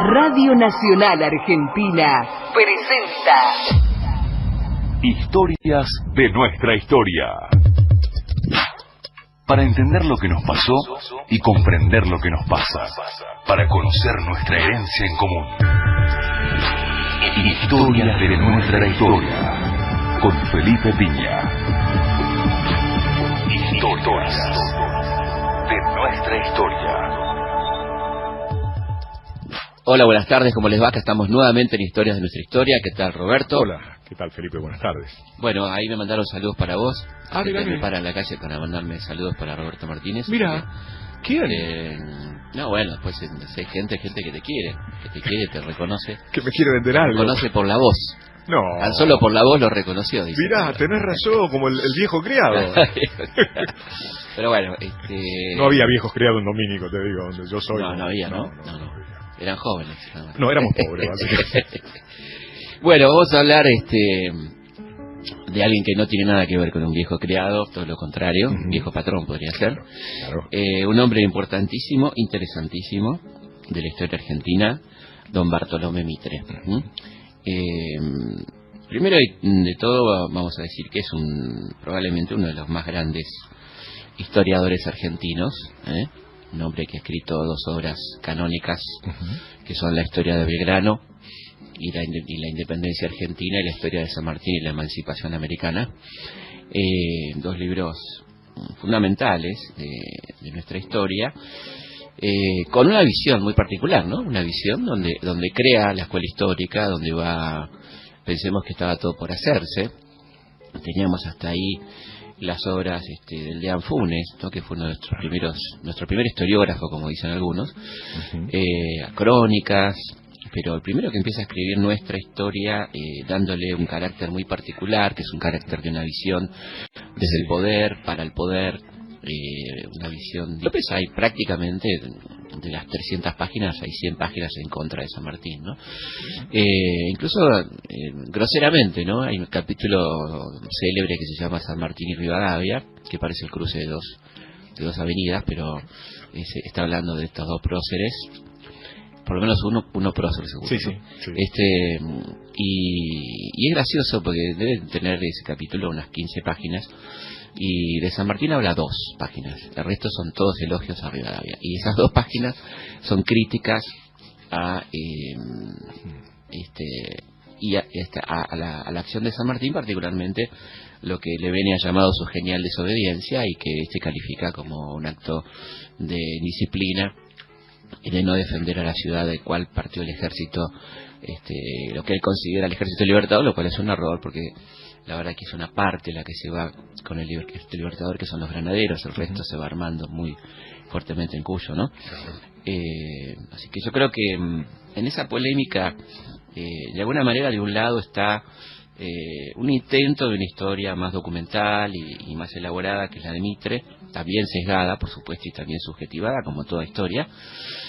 Radio Nacional Argentina presenta Historias de nuestra historia. Para entender lo que nos pasó y comprender lo que nos pasa. Para conocer nuestra herencia en común. Historias de nuestra historia. Con Felipe Piña. Historias de nuestra historia. Hola, buenas tardes, ¿cómo les va? Que estamos nuevamente en Historias de nuestra historia. ¿Qué tal, Roberto? Hola, ¿qué tal, Felipe? Buenas tardes. Bueno, ahí me mandaron saludos para vos. Mira, me para en la calle para mandarme saludos para Roberto Martínez. Mira, ¿quién? No, bueno, después hay gente que te quiere, te reconoce. Que me quiere vender algo. Te reconoce por la voz. No. Tan solo por la voz lo reconoció, dice. Mirá, tenés razón, como el viejo criado. Pero bueno, No había viejos criados en Domínico, te digo, donde yo soy. No había, ¿no? Eran jóvenes. No, éramos pobres, básicamente. Bueno, vamos a hablar de alguien que no tiene nada que ver con un viejo criado, todo lo contrario, un viejo patrón podría ser. Claro. Un hombre importantísimo, interesantísimo, de la historia argentina, don Bartolomé Mitre. Primero de todo vamos a decir que es probablemente uno de los más grandes historiadores argentinos, un hombre que ha escrito 2 obras canónicas que son la historia de Belgrano y la independencia argentina y la historia de San Martín y la emancipación americana, 2 libros fundamentales de nuestra historia, con una visión muy particular, ¿no? Una visión donde crea la escuela histórica, donde pensemos que estaba todo por hacerse. Teníamos hasta ahí las obras del Deán Funes, ¿no? Que fue nuestro primer historiógrafo, como dicen algunos, crónicas, pero el primero que empieza a escribir nuestra historia, dándole un carácter muy particular, que es un carácter de una visión desde el poder, para el poder, una visión. López hay prácticamente de las 300 páginas, hay 100 páginas en contra de San Martín, ¿no? Incluso groseramente, ¿no? Hay un capítulo célebre que se llama San Martín y Rivadavia, que parece el cruce de dos avenidas, pero está hablando de estos 2 próceres, por lo menos uno prócer seguro. Sí. Y es gracioso porque debe tener ese capítulo unas 15 páginas. Y de San Martín habla 2 páginas, el resto son todos elogios a Rivadavia, y esas 2 páginas son críticas a la acción de San Martín, particularmente lo que Levene ha llamado su genial desobediencia, y que califica como un acto de indisciplina y de no defender a la ciudad del cual partió el ejército, lo que él considera el ejército libertador, lo cual es un error, porque la verdad que es una parte la que se va con el ejército libertador, que son los granaderos, el resto se va armando muy fuertemente en Cuyo, ¿no? Claro. Así que yo creo que en esa polémica, de alguna manera, de un lado está un intento de una historia más documental y más elaborada, que es la de Mitre, también sesgada, por supuesto, y también subjetivada, como toda historia,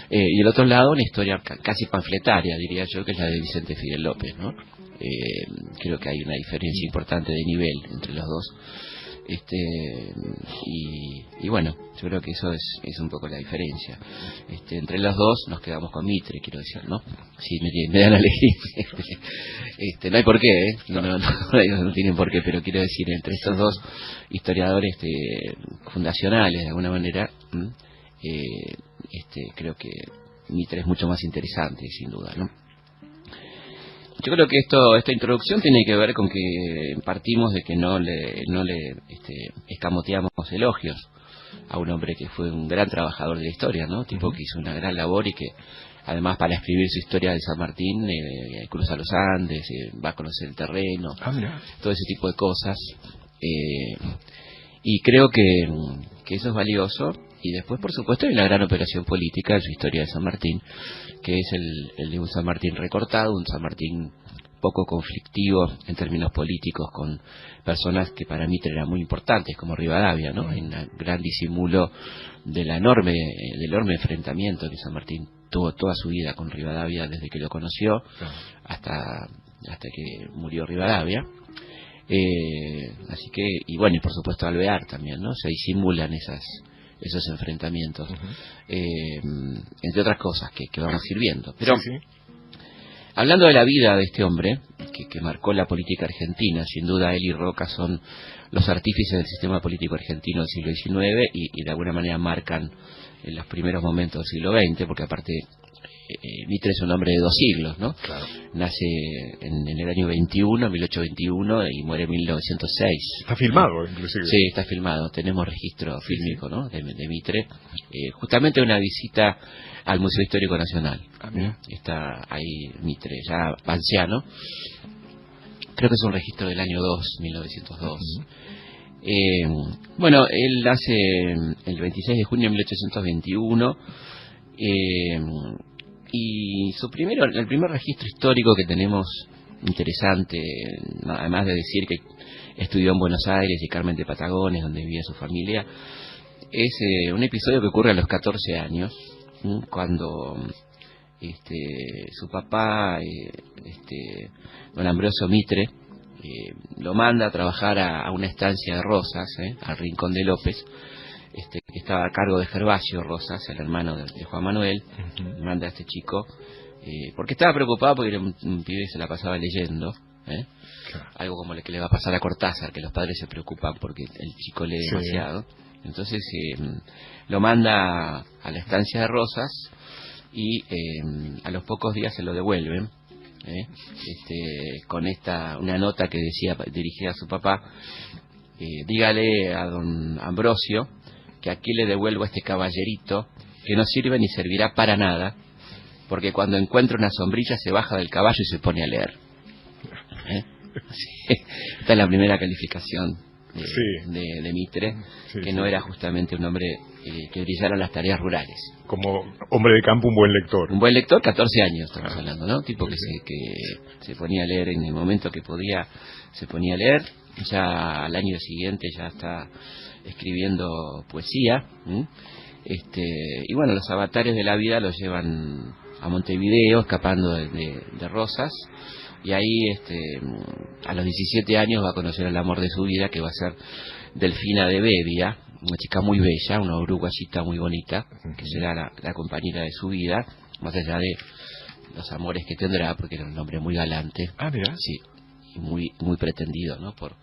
y del otro lado una historia casi panfletaria, diría yo, que es la de Vicente Fidel López, ¿no? Creo que hay una diferencia importante de nivel entre los dos, y bueno, yo creo que eso es un poco la diferencia. Entre los dos nos quedamos con Mitre, quiero decir, ¿no? Si me dan a elegir. No hay por qué, no tienen por qué, pero quiero decir, entre estos 2 historiadores fundacionales, de alguna manera, creo que Mitre es mucho más interesante, sin duda, ¿no? Yo creo que esta introducción tiene que ver con que partimos de que no le escamoteamos elogios a un hombre que fue un gran trabajador de la historia, ¿no? Tipo que hizo una gran labor y que además para escribir su historia de San Martín cruza los Andes, va a conocer el terreno, todo ese tipo de cosas, y creo que eso es valioso. Y después, por supuesto, hay una gran operación política en su historia de San Martín, que es el de un San Martín recortado, un San Martín poco conflictivo en términos políticos, con personas que para mí eran muy importantes, como Rivadavia, ¿no? Hay un gran disimulo del enorme enfrentamiento que San Martín tuvo toda su vida con Rivadavia, desde que lo conoció hasta que murió Rivadavia. Así que, y bueno, y por supuesto Alvear también, ¿no? Se disimulan esos enfrentamientos, entre otras cosas que vamos a ir viendo. Pero Sí, sí. hablando de la vida de este hombre, que marcó la política argentina, sin duda él y Roca son los artífices del sistema político argentino del siglo XIX y de alguna manera marcan en los primeros momentos del siglo XX, porque aparte Mitre es un hombre de 2 siglos, ¿no? Claro. Nace en el año 21, 1821, y muere en 1906. Está filmado, inclusive. Sí, está filmado. Tenemos registro fílmico, ¿no? de Mitre. Justamente una visita al Museo Histórico Nacional. Está ahí Mitre, ya anciano. Creo que es un registro del año 1902. Bueno, él nace el 26 de junio de 1821. Y el primer registro histórico que tenemos interesante, además de decir que estudió en Buenos Aires y Carmen de Patagones, donde vivía su familia, es un episodio que ocurre a los 14 años, cuando su papá, don Ambrosio Mitre, lo manda a trabajar a una estancia de Rosas, al Rincón de López, que estaba a cargo de Gervasio Rosas, el hermano de Juan Manuel. Manda a este chico, porque estaba preocupado porque era un pibe que se la pasaba leyendo, Claro. algo como lo que le va a pasar a Cortázar, que los padres se preocupan porque el chico lee demasiado. Entonces lo manda a la estancia de Rosas y a los pocos días se lo devuelven, con una nota que decía, dirigida a su papá: dígale a don Ambrosio que aquí le devuelvo a este caballerito que no sirve ni servirá para nada, porque cuando encuentra una sombrilla se baja del caballo y se pone a leer. Sí, esta es la primera calificación de Mitre, que no era justamente un hombre que brillara en las tareas rurales. Como hombre de campo, un buen lector. Un buen lector, 14 años estamos hablando, ¿no? Tipo que se ponía a leer en el momento que podía, se ponía a leer. Ya al año siguiente ya está escribiendo poesía. Y bueno, los avatares de la vida los llevan a Montevideo, escapando de Rosas, y ahí a los 17 años va a conocer el amor de su vida, que va a ser Delfina de Bebbia, una chica muy bella, una uruguayita muy bonita, que será la compañera de su vida, más allá de los amores que tendrá, porque era un hombre muy galante. Mira. Sí, y muy pretendido, ¿no? por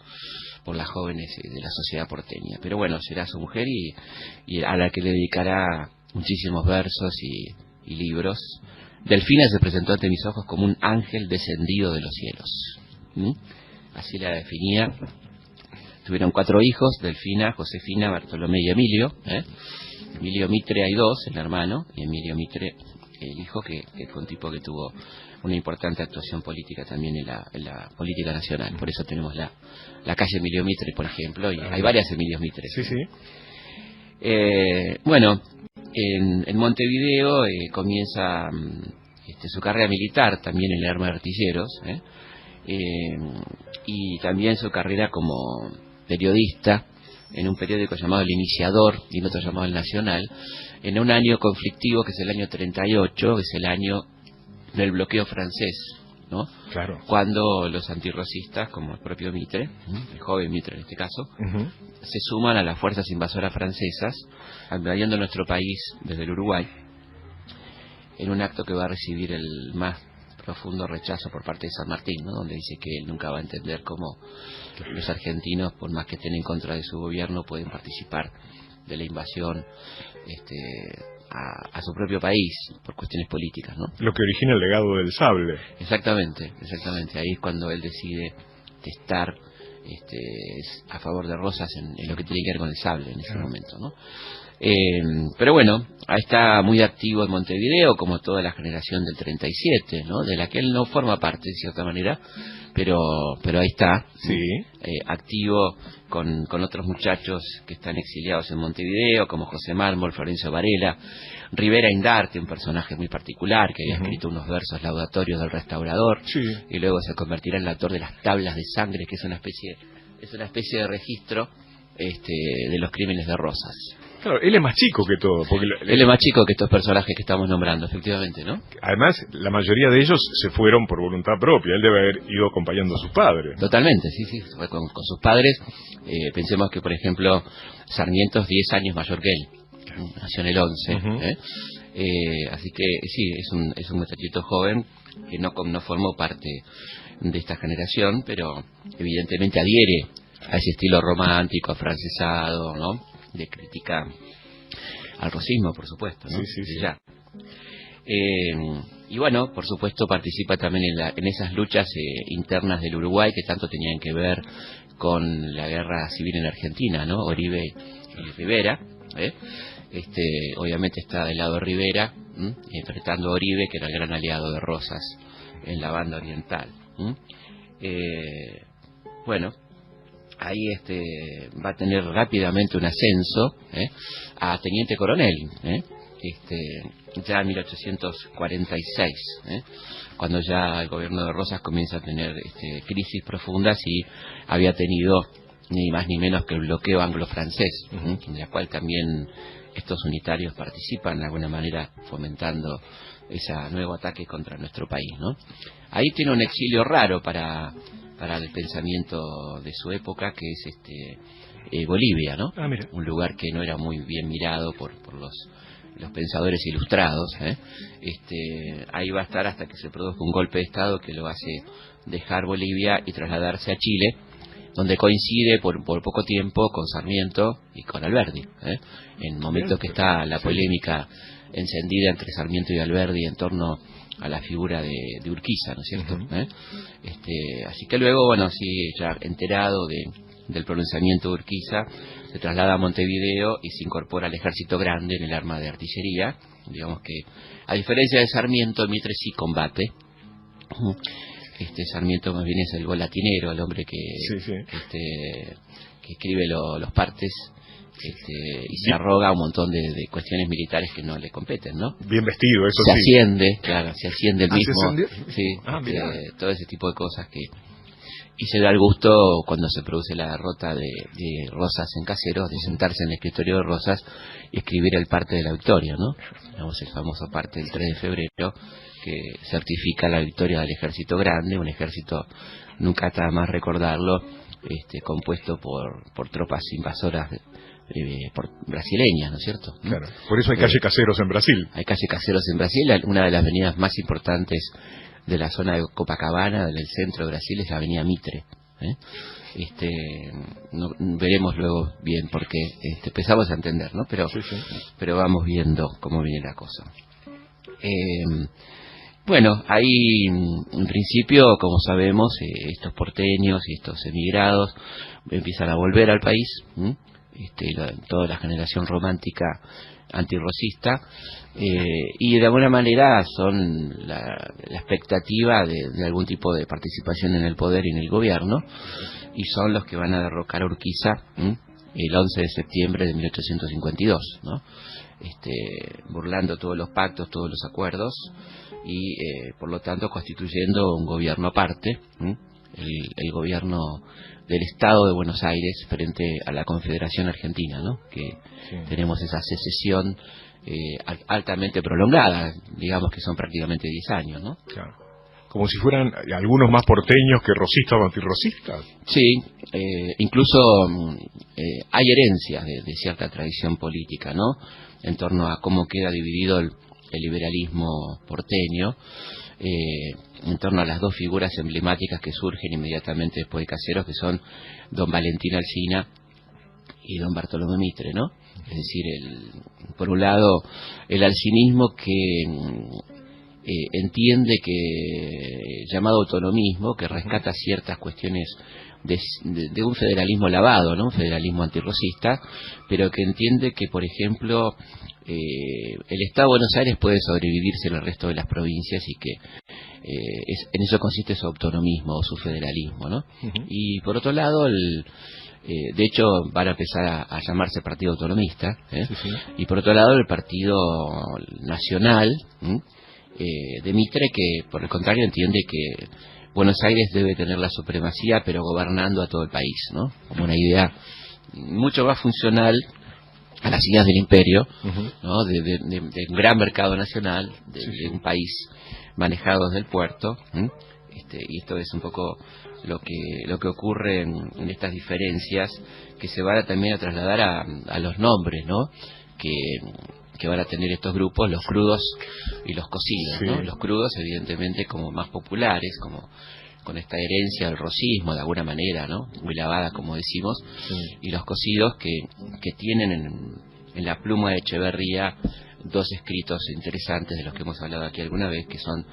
las jóvenes de la sociedad porteña. Pero bueno, será su mujer y a la que le dedicará muchísimos versos y libros. Delfina se presentó ante mis ojos como un ángel descendido de los cielos. Así la definía. Tuvieron 4 hijos: Delfina, Josefina, Bartolomé y Emilio. Emilio Mitre hay 2, el hermano, y Emilio Mitre, el hijo, que fue un tipo que tuvo una importante actuación política también en la política nacional. Por eso tenemos la calle Emilio Mitre, por ejemplo, y hay varias Emilios Mitre. Sí, sí. Bueno, en Montevideo comienza su carrera militar, también en la arma de artilleros, y también su carrera como periodista en un periódico llamado El Iniciador y en otro llamado El Nacional, en un año conflictivo que es el año 38, que es el año del bloqueo francés, ¿no? Claro. Cuando los antirrosistas, como el propio Mitre, el joven Mitre en este caso, se suman a las fuerzas invasoras francesas, invadiendo nuestro país desde el Uruguay, en un acto que va a recibir el más profundo rechazo por parte de San Martín, ¿no? Donde dice que él nunca va a entender cómo los argentinos, por más que estén en contra de su gobierno, pueden participar de la invasión a su propio país por cuestiones políticas, ¿no? Lo que origina el legado del sable. Exactamente. Ahí es cuando él decide testar a favor de Rosas en lo que tiene que ver con el sable en ese momento, ¿no? Pero bueno, ahí está muy activo en Montevideo, como toda la generación del 37, ¿no? De la que él no forma parte, de cierta manera, pero ahí está, sí, activo con otros muchachos que están exiliados en Montevideo, como José Mármol, Florencio Varela, Rivera Indarte, un personaje muy particular que había escrito unos versos laudatorios del Restaurador, y luego se convertirá en el autor de las Tablas de Sangre, que es una especie de registro de los crímenes de Rosas. Claro, él es más chico que todo. Porque Él es más chico que estos personajes que estamos nombrando, efectivamente, ¿no? además, la mayoría de ellos se fueron por voluntad propia. Él debe haber ido acompañando a sus padres. Totalmente, sí, fue con sus padres. Pensemos que, por ejemplo, Sarmiento es 10 años mayor que él, nació en el 11. Así que sí, es un muchachito joven que no formó parte de esta generación, pero evidentemente adhiere a ese estilo romántico, afrancesado, ¿no? De crítica al rosismo, por supuesto, ¿no? Sí. Ya. Y bueno, por supuesto participa también en esas luchas internas del Uruguay que tanto tenían que ver con la guerra civil en Argentina, ¿no? Oribe y Rivera, obviamente está del lado de Rivera, enfrentando a Oribe, que era el gran aliado de Rosas en la banda oriental. Bueno, ahí va a tener rápidamente un ascenso a teniente coronel, ya en 1846, cuando ya el gobierno de Rosas comienza a tener crisis profundas y había tenido ni más ni menos que el bloqueo anglo-francés, en la cual también estos unitarios participan de alguna manera fomentando ese nuevo ataque contra nuestro país, ¿no? Ahí tiene un exilio raro para el pensamiento de su época, que es Bolivia, ¿no? Mira. Un lugar que no era muy bien mirado por los pensadores ilustrados. Ahí va a estar hasta que se produzca un golpe de Estado que lo hace dejar Bolivia y trasladarse a Chile, donde coincide por poco tiempo con Sarmiento y con Alberdi, en momentos que está la polémica encendida entre Sarmiento y Alberdi en torno a la figura de Urquiza, ¿no es cierto? Así que luego, bueno, sí, ya enterado del pronunciamiento de Urquiza, se traslada a Montevideo y se incorpora al Ejército Grande en el arma de artillería. Digamos que, a diferencia de Sarmiento, Mitre sí combate. Sarmiento más bien es el volatinero, el hombre que escribe los partes, y se arroga un montón de cuestiones militares que no le competen, ¿no? Bien vestido, eso se sí. Se asciende el mismo. ¿Se ascendió? Sí, todo ese tipo de cosas que... Y se da el gusto, cuando se produce la derrota de Rosas en Caseros, de sentarse en el escritorio de Rosas y escribir el parte de la victoria, ¿no? Digamos, el famoso parte del 3 de febrero, que certifica la victoria del Ejército Grande, un ejército, nunca está más recordarlo, compuesto por tropas invasoras brasileñas, ¿no es cierto? Claro. Por eso hay calle Caseros en Brasil. Hay calle Caseros en Brasil. Una de las avenidas más importantes de la zona de Copacabana, del centro de Brasil, es la avenida Mitre. Veremos luego bien, porque empezamos a entender, ¿no? Pero vamos viendo cómo viene la cosa. Bueno, ahí en principio, como sabemos, estos porteños y estos emigrados empiezan a volver al país, toda la generación romántica antirrosista, y de alguna manera son la expectativa de algún tipo de participación en el poder y en el gobierno, y son los que van a derrocar a Urquiza el 11 de septiembre de 1852, ¿no? Burlando todos los pactos, todos los acuerdos, y por lo tanto constituyendo un gobierno aparte, el gobierno del Estado de Buenos Aires frente a la Confederación Argentina, ¿no? Que tenemos esa secesión altamente prolongada, digamos que son prácticamente 10 años, ¿no? Claro. Como si fueran algunos más porteños que rosistas o antirrosistas. Sí, incluso hay herencias de cierta tradición política, ¿no? En torno a cómo queda dividido el liberalismo porteño, en torno a las dos figuras emblemáticas que surgen inmediatamente después de Caseros, que son don Valentín Alsina y don Bartolomé Mitre, ¿no? Es decir, por un lado, el alcinismo que entiende que, llamado autonomismo, que rescata ciertas cuestiones de un federalismo lavado, ¿no? Un federalismo antirrosista, pero que entiende que, por ejemplo, el Estado de Buenos Aires puede sobrevivir sin el resto de las provincias, y que en eso consiste su autonomismo o su federalismo, ¿no? Y por otro lado, de hecho van a empezar a llamarse Partido Autonomista, y por otro lado el Partido Nacional de Mitre, que por el contrario entiende que Buenos Aires debe tener la supremacía, pero gobernando a todo el país, ¿no? Como una idea mucho más funcional a las ideas del imperio, ¿no? de un gran mercado nacional, de un país manejado desde el puerto, y esto es un poco lo que ocurre en estas diferencias que se van también a trasladar a los nombres, ¿no? que van a tener estos grupos, los crudos y los cocidos, ¿no? Los crudos evidentemente como más populares, como con esta herencia del rosismo de alguna manera, ¿no? Muy lavada, como decimos, y los cocidos que tienen en la pluma de Echeverría dos escritos interesantes de los que hemos hablado aquí alguna vez, que son,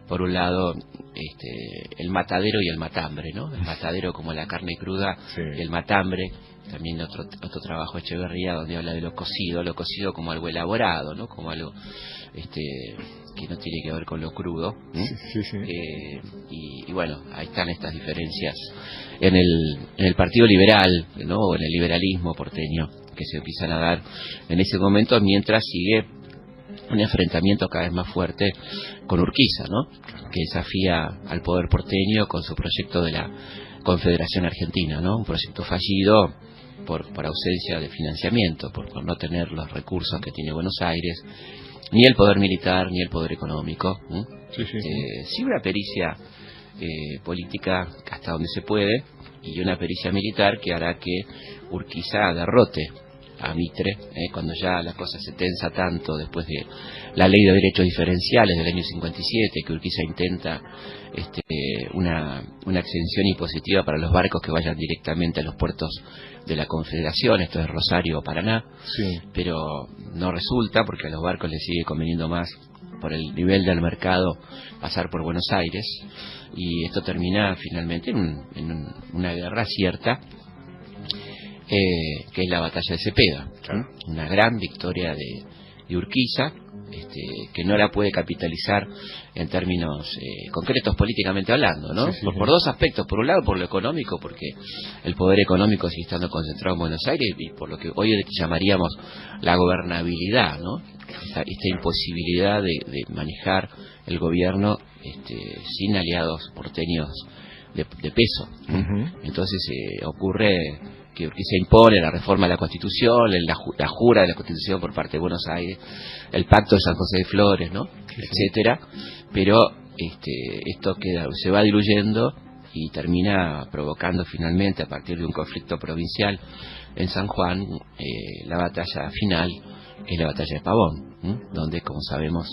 por un lado, el matadero y el matambre, ¿no? El matadero como la carne cruda y el matambre, también otro trabajo de Echeverría donde habla de lo cocido como algo elaborado, ¿no? Como algo que no tiene que ver con lo crudo. Y bueno, ahí están estas diferencias en el Partido Liberal, ¿no? O en el liberalismo porteño, que se empiezan a dar en ese momento, mientras sigue un enfrentamiento cada vez más fuerte con Urquiza, ¿no? Que desafía al poder porteño con su proyecto de la Confederación Argentina, ¿no? Un proyecto fallido por ausencia de financiamiento, por no tener los recursos que tiene Buenos Aires, ni el poder militar, ni el poder económico. Sí, una pericia política hasta donde se puede, y una pericia militar que hará que Urquiza derrote a Mitre, cuando ya la cosa se tensa tanto después de la ley de derechos diferenciales del año 57, que Urquiza intenta una exención impositiva para los barcos que vayan directamente a los puertos de la Confederación, esto es Rosario o Paraná, pero no resulta, porque a los barcos les sigue conveniendo más, por el nivel del mercado, pasar por Buenos Aires, y esto termina finalmente en una guerra cierta, que es la batalla de Cepeda, una gran victoria de Urquiza, que no la puede capitalizar en términos concretos políticamente hablando, ¿no? Por dos aspectos: por un lado por lo económico, porque el poder económico sigue estando concentrado en Buenos Aires, y por lo que hoy llamaríamos la gobernabilidad, ¿no? Esta imposibilidad de manejar el gobierno sin aliados porteños de peso. Entonces ocurre que Urquiza impone la reforma de la Constitución, la jura de la Constitución por parte de Buenos Aires, el pacto de San José de Flores, ¿no? Etcétera, pero esto se va diluyendo y termina provocando finalmente, a partir de un conflicto provincial en San Juan, la batalla final, que es la batalla de Pavón, donde, como sabemos,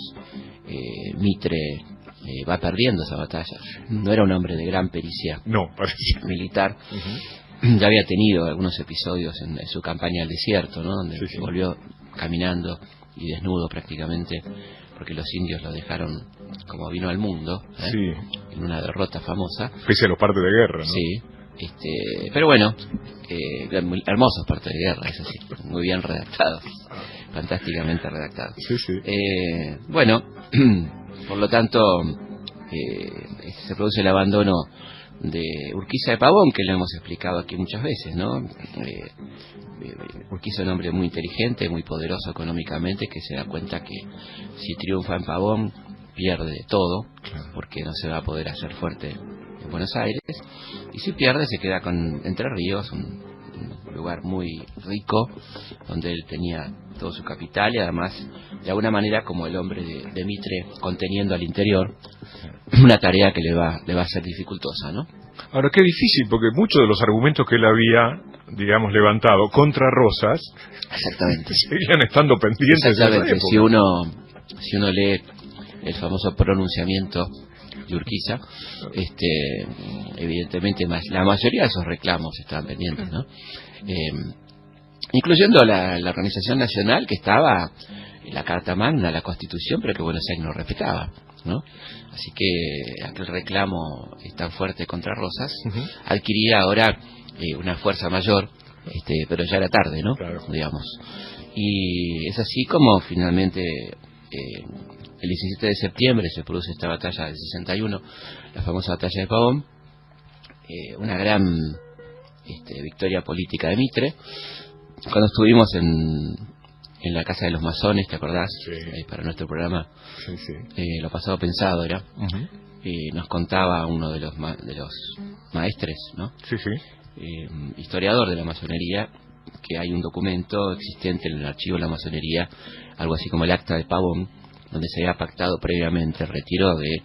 Mitre va perdiendo esa batalla. No era un hombre de gran pericia militar. Ya había tenido algunos episodios en su campaña al desierto, ¿no? Donde volvió caminando y desnudo prácticamente, porque los indios lo dejaron como vino al mundo, en una derrota famosa. Pese a los partes de guerra, ¿no? Sí, pero bueno, muy hermosos partes de guerra, eso sí, muy bien redactados, fantásticamente redactados. Bueno, por lo tanto, se produce el abandono de Urquiza de Pavón, que lo hemos explicado aquí muchas veces, ¿no? Urquiza es un hombre muy inteligente, muy poderoso económicamente, que se da cuenta que si triunfa en Pavón pierde todo, porque no se va a poder hacer fuerte en Buenos Aires, y si pierde se queda con Entre Ríos, un lugar muy rico, donde él tenía todo su capital, y además, de alguna manera, como el hombre de Mitre, conteniendo al interior, una tarea que le va a ser dificultosa, ¿no? Ahora, qué difícil, porque muchos de los argumentos que él había, digamos, levantado contra Rosas, seguían estando pendientes. Exactamente. Si uno lee el famoso pronunciamiento de Urquiza, evidentemente la mayoría de esos reclamos estaban pendientes, ¿no? Incluyendo la Organización Nacional, que estaba en la Carta Magna, la Constitución, pero que Buenos Aires no respetaba, ¿no? Así que aquel reclamo tan fuerte contra Rosas adquiría ahora una fuerza mayor, pero ya era tarde, ¿no? Digamos. Y es así como finalmente el 17 de septiembre se produce esta batalla del 61, la famosa batalla de Pavón, una gran victoria política de Mitre. Cuando estuvimos en la Casa de los Masones, ¿te acordás? Para nuestro programa, Lo Pasado Pensado era, nos contaba uno de los maestres, ¿no? Historiador de la masonería, que hay un documento existente en el archivo de la masonería, algo así como el acta de Pavón, donde se había pactado previamente el retiro de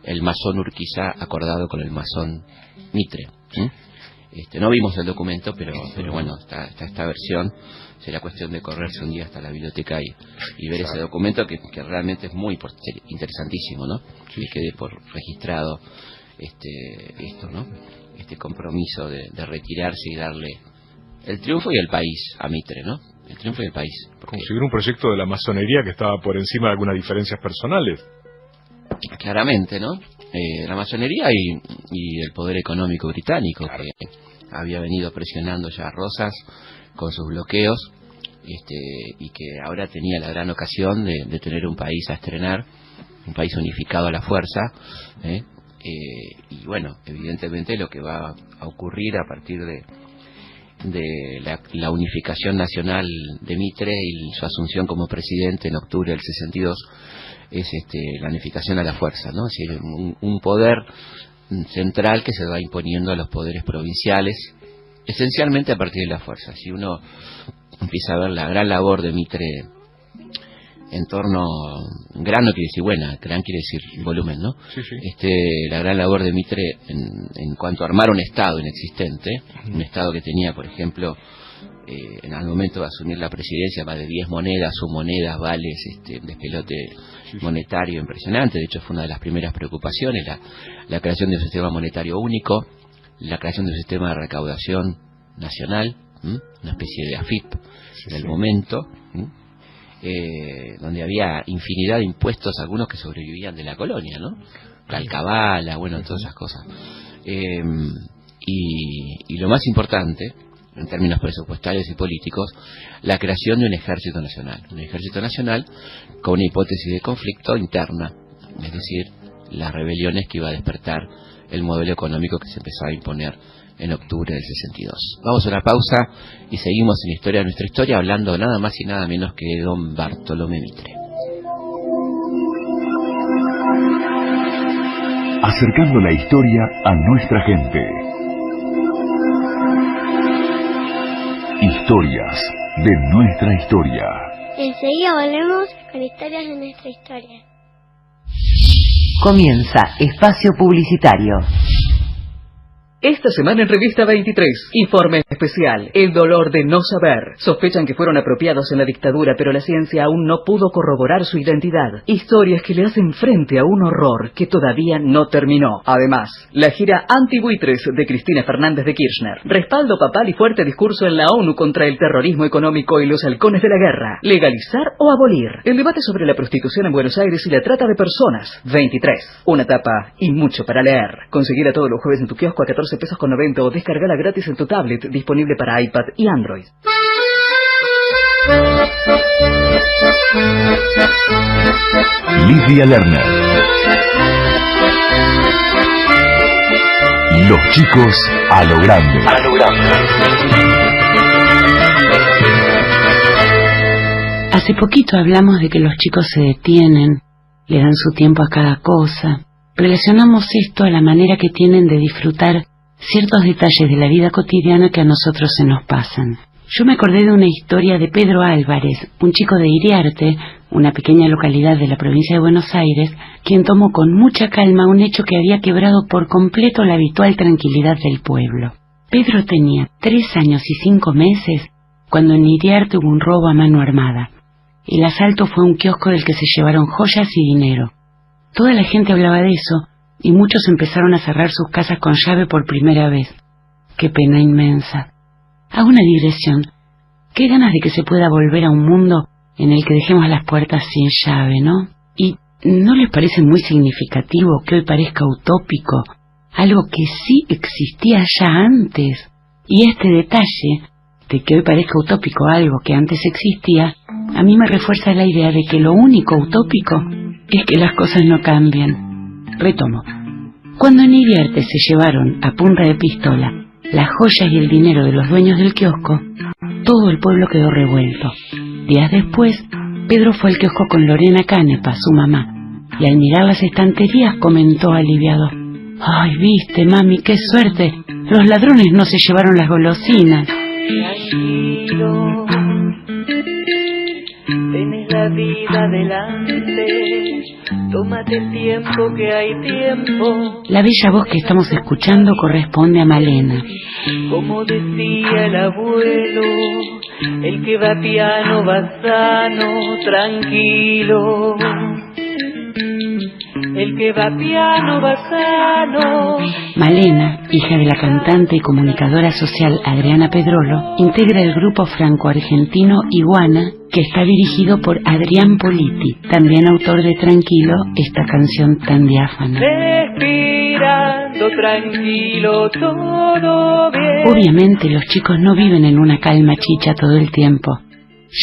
el masón Urquiza acordado con el masón Mitre. No vimos el documento, pero bueno, está esta versión. Será cuestión de correrse un día hasta la biblioteca y ver ese documento que realmente es muy interesantísimo, ¿no? Que quede por registrado esto, ¿no? Este compromiso de retirarse y darle el triunfo y el país a Mitre, ¿no? El triunfo y el país. Conseguir un proyecto de la masonería que estaba por encima de algunas diferencias personales. Claramente, ¿no? La masonería y el poder económico británico, claro, que había venido presionando ya a Rosas con sus bloqueos, y que ahora tenía la gran ocasión de tener un país a estrenar, un país unificado a la fuerza, y bueno, evidentemente lo que va a ocurrir a partir de la unificación nacional de Mitre y su asunción como presidente en octubre del 62 es la unificación a la fuerza, ¿no? Es decir, un poder central que se va imponiendo a los poderes provinciales, esencialmente a partir de la fuerza. Si uno empieza a ver la gran labor de Mitre en torno, gran no quiere decir buena, gran quiere decir volumen, ¿no? Sí, sí. La gran labor de Mitre en cuanto a armar un Estado inexistente, un Estado que tenía, por ejemplo, en el momento de asumir la presidencia, más de 10 monedas, submonedas, vales, un despelote monetario impresionante. De hecho, fue una de las primeras preocupaciones, la creación de un sistema monetario único, la creación de un sistema de recaudación nacional, una especie de AFIP del momento, donde había infinidad de impuestos, algunos que sobrevivían de la colonia, ¿no? La alcabala, bueno, todas esas cosas. Y lo más importante, en términos presupuestarios y políticos, la creación de un ejército nacional con una hipótesis de conflicto interna, es decir, las rebeliones que iba a despertar el modelo económico que se empezaba a imponer en octubre del 62. Vamos a una pausa y seguimos en Historia de nuestra historia, hablando nada más y nada menos que de don Bartolomé Mitre. Acercando la historia a nuestra gente. Historias de nuestra historia. Enseguida volvemos con historias de nuestra historia. Comienza Espacio Publicitario. Esta semana en Revista 23, informe especial, el dolor de no saber. Sospechan que fueron apropiados en la dictadura, pero la ciencia aún no pudo corroborar su identidad. Historias que le hacen frente a un horror que todavía no terminó. Además, la gira Antibuitres de Cristina Fernández de Kirchner. Respaldo papal y fuerte discurso en la ONU contra el terrorismo económico y los halcones de la guerra. Legalizar o abolir. El debate sobre la prostitución en Buenos Aires y la trata de personas. 23. Una tapa y mucho para leer. Conseguirla todos los jueves en tu kiosco a 14 pesos con 90 o descargala gratis en tu tablet, disponible para iPad y Android. Lidia Lerner. Los chicos a lo grande. Hace poquito hablamos de que los chicos se detienen, le dan su tiempo a cada cosa. Relacionamos esto a la manera que tienen de disfrutar ciertos detalles de la vida cotidiana que a nosotros se nos pasan. Yo me acordé de una historia de Pedro Álvarez, un chico de Iriarte, una pequeña localidad de la provincia de Buenos Aires, quien tomó con mucha calma un hecho que había quebrado por completo la habitual tranquilidad del pueblo. Pedro tenía 3 años y 5 meses cuando en Iriarte hubo un robo a mano armada. El asalto fue un kiosco del que se llevaron joyas y dinero. Toda la gente hablaba de eso, y muchos empezaron a cerrar sus casas con llave por primera vez. ¡Qué pena inmensa! Hago una digresión. Qué ganas de que se pueda volver a un mundo en el que dejemos las puertas sin llave, ¿no? ¿Y no les parece muy significativo que hoy parezca utópico algo que sí existía ya antes? Y este detalle de que hoy parezca utópico algo que antes existía, a mí me refuerza la idea de que lo único utópico es que las cosas no cambian. Retomo. Cuando en Iriarte se llevaron a punta de pistola las joyas y el dinero de los dueños del kiosco, todo el pueblo quedó revuelto. Días después, Pedro fue al kiosco con Lorena Canepa, su mamá, y al mirar las estanterías comentó aliviado: «Ay, viste, mami, qué suerte, los ladrones no se llevaron las golosinas». Tranquilo, tenés la vida delante, tómate el tiempo que hay tiempo. La bella voz que estamos escuchando corresponde a Malena. Como decía el abuelo, el que va piano va sano, tranquilo. El que va piano va sano. Malena, hija de la cantante y comunicadora social Adriana Pedrolo, integra el grupo franco-argentino Iguana, que está dirigido por Adrián Politi, también autor de Tranquilo, esta canción tan diáfana. Respirando tranquilo, todo bien. Obviamente los chicos no viven en una calma chicha todo el tiempo.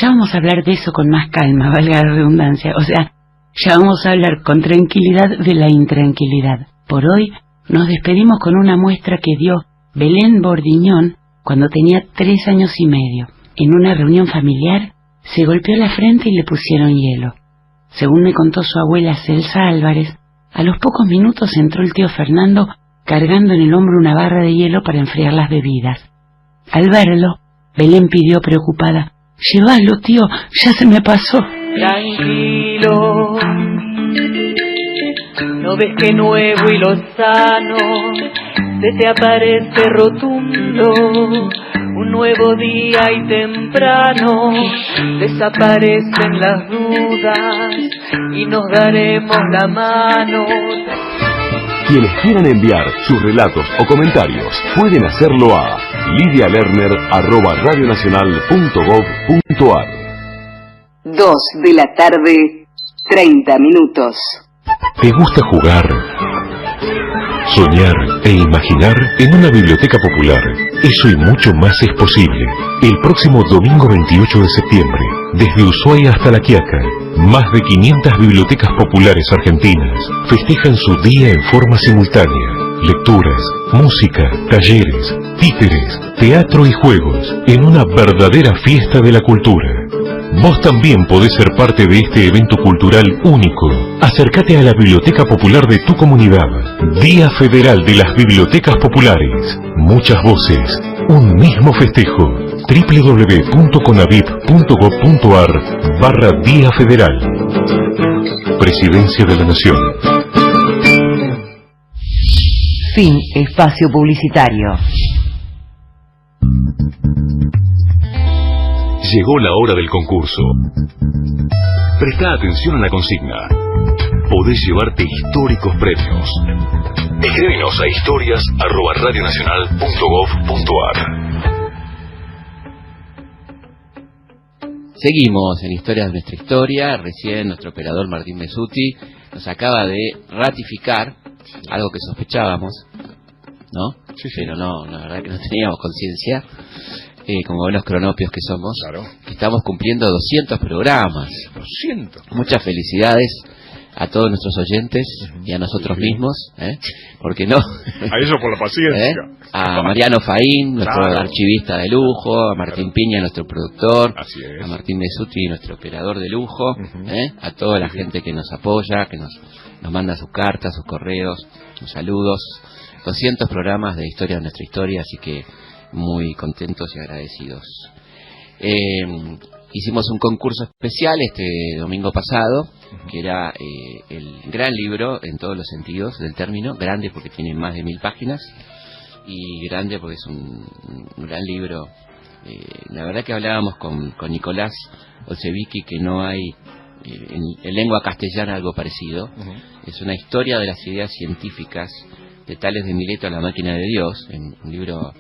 Ya vamos a hablar de eso con más calma, valga la redundancia, o sea, ya vamos a hablar con tranquilidad de la intranquilidad. Por hoy nos despedimos con una muestra que dio Belén Bordiñón cuando tenía 3 años y medio. En una reunión familiar se golpeó la frente y le pusieron hielo. Según me contó su abuela Celsa Álvarez, a los pocos minutos entró el tío Fernando cargando en el hombro una barra de hielo para enfriar las bebidas. Al verlo, Belén pidió preocupada: «Llévalo, tío, ya se me pasó». Tranquilo, no ves que nuevo y lozano se te aparece rotundo, un nuevo día y temprano desaparecen las dudas y nos daremos la mano. Quienes quieran enviar sus relatos o comentarios pueden hacerlo a lidialerner@radionacional.gov.ar. 2 de la tarde, 30 minutos. ¿Te gusta jugar, soñar e imaginar en una biblioteca popular? Eso y mucho más es posible. El próximo domingo 28 de septiembre, desde Ushuaia hasta La Quiaca, más de 500 bibliotecas populares argentinas festejan su día en forma simultánea. Lecturas, música, talleres, títeres, teatro y juegos, en una verdadera fiesta de la cultura. Vos también podés ser parte de este evento cultural único. Acércate a la Biblioteca Popular de tu comunidad. Día Federal de las Bibliotecas Populares. Muchas voces, un mismo festejo. www.conavip.gov.ar/Día Federal. Presidencia de la Nación. Fin espacio publicitario. Llegó la hora del concurso. Presta atención a la consigna. Podés llevarte históricos premios. Escríbenos a historias@radionacional.gov.ar. Seguimos en Historias de nuestra historia. Recién nuestro operador Martín Mesuti nos acaba de ratificar algo que sospechábamos, ¿no? Sí. Pero no, la verdad que no teníamos conciencia, como buenos cronopios que somos, claro, que estamos cumpliendo 200 programas. 200. Muchas felicidades a todos nuestros oyentes y a nosotros mismos, porque no. A ellos por la paciencia. A Mariano Faín, nuestro archivista de lujo, a Martín Piña, nuestro productor, a Martín Mesuti, nuestro operador de lujo, a toda la gente que nos apoya, que nos manda sus cartas, sus correos, sus saludos. 200 programas de Historia de nuestra historia, así que muy contentos y agradecidos. Hicimos un concurso especial este domingo pasado, que era el gran libro en todos los sentidos del término, grande porque tiene más de 1000 páginas, y grande porque es un gran libro. La verdad que hablábamos con Nicolás Olsevicki que no hay en lengua castellana algo parecido. Es una historia de las ideas científicas de Tales de Mileto a la máquina de Dios, en un libro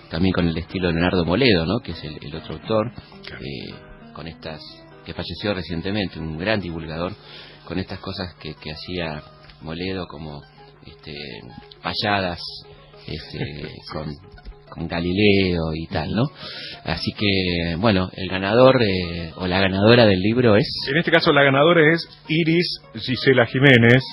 también con el estilo de Leonardo Moledo, ¿no? Que es el otro autor, con estas, que falleció recientemente, un gran divulgador, con estas cosas que hacía Moledo, como payadas con Galileo y tal, ¿no? Así que, bueno, el ganador o la ganadora del libro es... En este caso la ganadora es Iris Gisela Jiménez,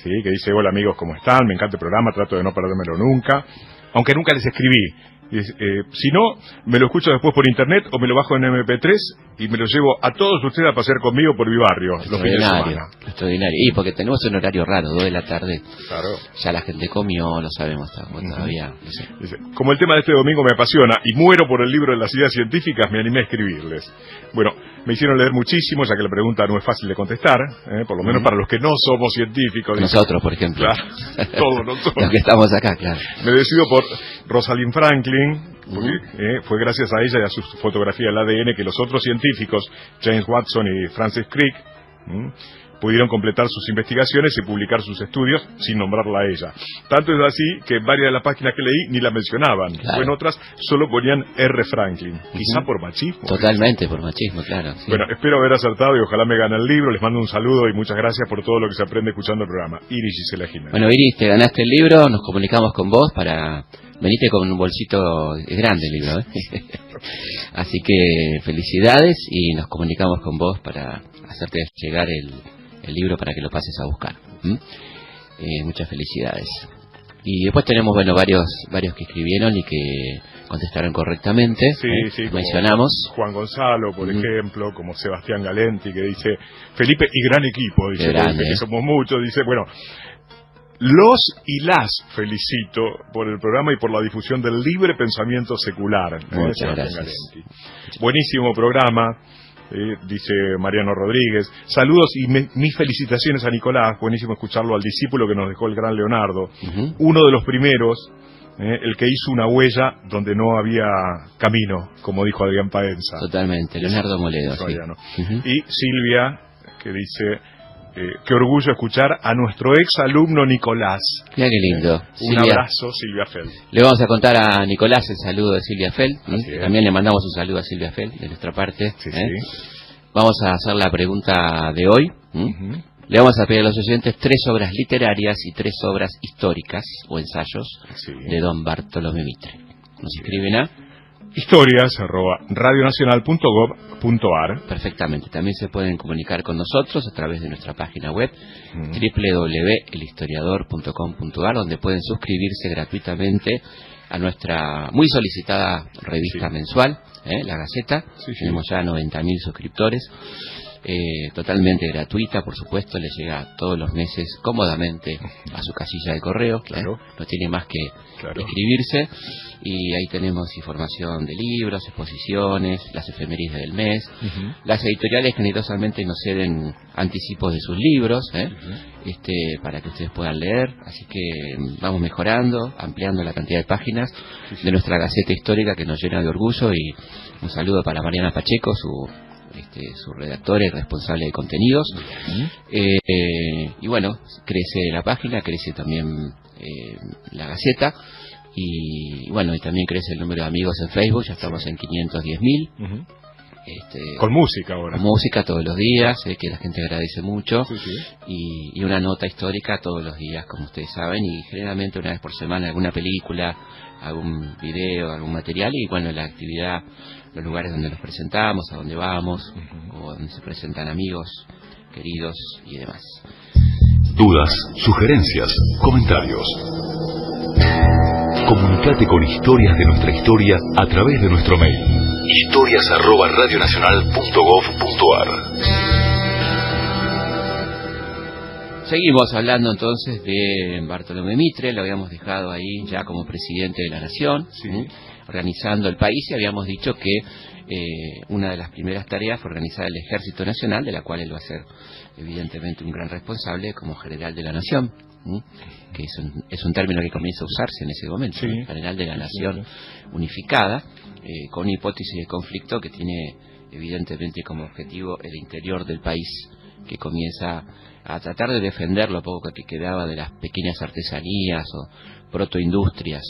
que dice: hola amigos, ¿cómo están? Me encanta el programa, trato de no perdérmelo nunca, aunque nunca les escribí. Si no, me lo escucho después por internet o me lo bajo en MP3 y me lo llevo a todos ustedes a pasear conmigo por mi barrio los fines de semana. Extraordinario. Y porque tenemos un horario raro, 2 de la tarde. Claro. Ya la gente comió, lo sabemos todavía. No sé. Como el tema de este domingo me apasiona y muero por el libro de las ideas científicas, me animé a escribirles. Bueno, me hicieron leer muchísimo, ya que la pregunta no es fácil de contestar, por lo menos para los que no somos científicos. Nosotros, por ejemplo. Claro, todos nosotros. Los que estamos acá, claro. Me decido por Rosalind Franklin, porque fue gracias a ella y a su fotografía del ADN que los otros científicos, James Watson y Francis Crick, pudieron completar sus investigaciones y publicar sus estudios sin nombrarla a ella. Tanto es así que en varias de las páginas que leí ni la mencionaban, o en otras solo ponían R. Franklin, quizá por machismo. Totalmente por machismo, claro. Sí. Bueno, espero haber acertado y ojalá me gane el libro. Les mando un saludo y muchas gracias por todo lo que se aprende escuchando el programa. Iris Gisela Jiménez. Bueno, Iris, te ganaste el libro, nos comunicamos con vos para... Veniste con un bolsito, es grande el libro, Así que felicidades y nos comunicamos con vos para hacerte llegar el libro para que lo pases a buscar. Muchas felicidades. Y después tenemos, bueno, varios que escribieron y que contestaron correctamente. Sí, mencionamos. Juan Gonzalo, por ejemplo, como Sebastián Galenti, que dice, Felipe y gran equipo, dice, que somos muchos, dice, bueno... Los y las felicito por el programa y por la difusión del libre pensamiento secular. Muchas gracias. Buenísimo programa, dice Mariano Rodríguez. Saludos y mis felicitaciones a Nicolás. Buenísimo escucharlo, al discípulo que nos dejó el gran Leonardo. Uno de los primeros, el que hizo una huella donde no había camino, como dijo Adrián Paenza. Totalmente, Leonardo Moledo. Sí. Y Silvia, que dice... qué orgullo escuchar a nuestro ex alumno Nicolás. Mira qué lindo. Un abrazo, Silvia Feld. Le vamos a contar a Nicolás el saludo de Silvia Feld. También le mandamos un saludo a Silvia Feld de nuestra parte. Sí. Vamos a hacer la pregunta de hoy. Le vamos a pedir a los oyentes 3 obras literarias y 3 obras históricas o ensayos de don Bartolomé Mitre. Nos escriben a historias@radionacional.gov.ar. Perfectamente. También se pueden comunicar con nosotros a través de nuestra página web www.elhistoriador.com.ar, donde pueden suscribirse gratuitamente a nuestra muy solicitada revista mensual, La Gaceta. Tenemos ya 90.000 suscriptores. Totalmente gratuita, por supuesto, le llega todos los meses cómodamente a su casilla de correo. No tiene más que escribirse, y ahí tenemos información de libros, exposiciones, las efemérides del mes. Las editoriales generosamente nos ceden anticipos de sus libros, para que ustedes puedan leer. Así que vamos mejorando, ampliando la cantidad de páginas de nuestra Gaceta Histórica, que nos llena de orgullo. Y un saludo para Mariana Pacheco, su redactora y responsable de contenidos. Y bueno, crece la página, crece también la Gaceta, y bueno, y también crece el número de amigos en Facebook. Ya estamos en 510.000. Con música ahora. Con música todos los días, que la gente agradece mucho. Y una nota histórica todos los días, como ustedes saben, y generalmente una vez por semana alguna película, algún video, algún material, y bueno, la actividad, los lugares donde nos presentamos, a donde vamos, o donde se presentan amigos, queridos y demás. Dudas, sugerencias, comentarios. Comunicate con Historias de nuestra historia a través de nuestro mail. historias@radionacional.gov.ar. Seguimos hablando entonces de Bartolomé Mitre. Lo habíamos dejado ahí ya como presidente de la Nación, organizando el país, y habíamos dicho que una de las primeras tareas fue organizar el Ejército Nacional, de la cual él va a ser evidentemente un gran responsable como general de la Nación, que es un término que comienza a usarse en ese momento, general de la Nación unificada, con una hipótesis de conflicto que tiene evidentemente como objetivo el interior del país, que comienza a tratar de defender lo poco que quedaba de las pequeñas artesanías o protoindustrias,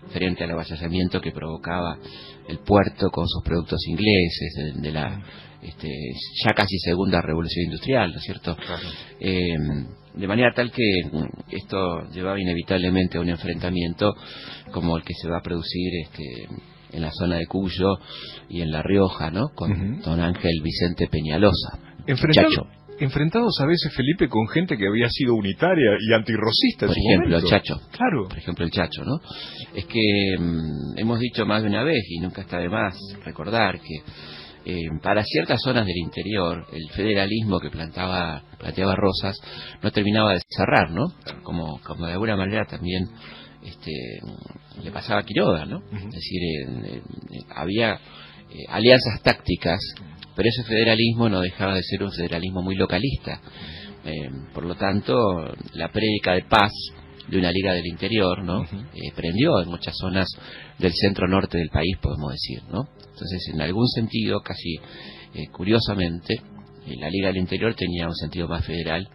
frente al avasallamiento que provocaba el puerto con sus productos ingleses de la ya casi segunda revolución industrial, ¿no es cierto? De manera tal que esto llevaba inevitablemente a un enfrentamiento como el que se va a producir en la zona de Cuyo y en La Rioja, con don Ángel Vicente Peñalosa. enfrentados a veces, Felipe, con gente que había sido unitaria y antirrosista en su momento. Por ejemplo, el Chacho. Claro. Por ejemplo, el Chacho, ¿no? Es que hemos dicho más de una vez, y nunca está de más recordar que para ciertas zonas del interior, el federalismo que planteaba Rosas no terminaba de cerrar, ¿no? Como de alguna manera también le pasaba a Quiroga, ¿no? Es decir, había alianzas tácticas, pero ese federalismo no dejaba de ser un federalismo muy localista. Por lo tanto, la prédica de paz de una liga del interior, ¿no? Prendió en muchas zonas del centro norte del país, podemos decir, ¿no? Entonces, en algún sentido, casi curiosamente, la liga del interior tenía un sentido más federal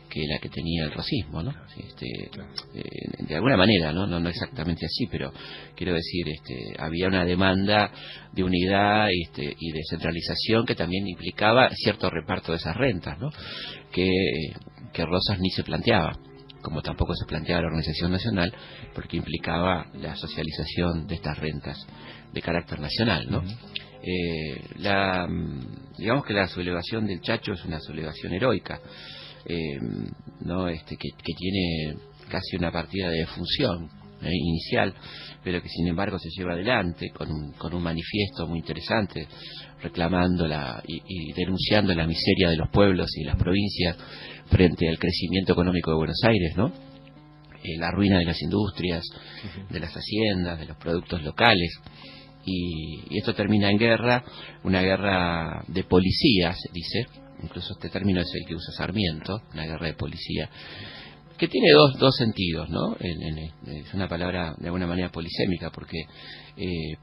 que la que tenía el rosismo, ¿no? De alguna manera, no exactamente así, pero quiero decir, había una demanda de unidad y de centralización que también implicaba cierto reparto de esas rentas, ¿no? Que Rosas ni se planteaba, como tampoco se planteaba la Organización Nacional, porque implicaba la socialización de estas rentas de carácter nacional, ¿no? Digamos que la sublevación del Chacho es una sublevación heroica, ¿no? Que tiene casi una partida de defunción inicial, pero que sin embargo se lleva adelante con un manifiesto muy interesante reclamando y denunciando la miseria de los pueblos y las provincias frente al crecimiento económico de Buenos Aires, ¿no? La ruina de las industrias, de las haciendas, de los productos locales, y esto termina en guerra, una guerra de policía, se dice, incluso este término es el que usa Sarmiento, una guerra de policía, que tiene dos sentidos, ¿no? Es una palabra de alguna manera polisémica, porque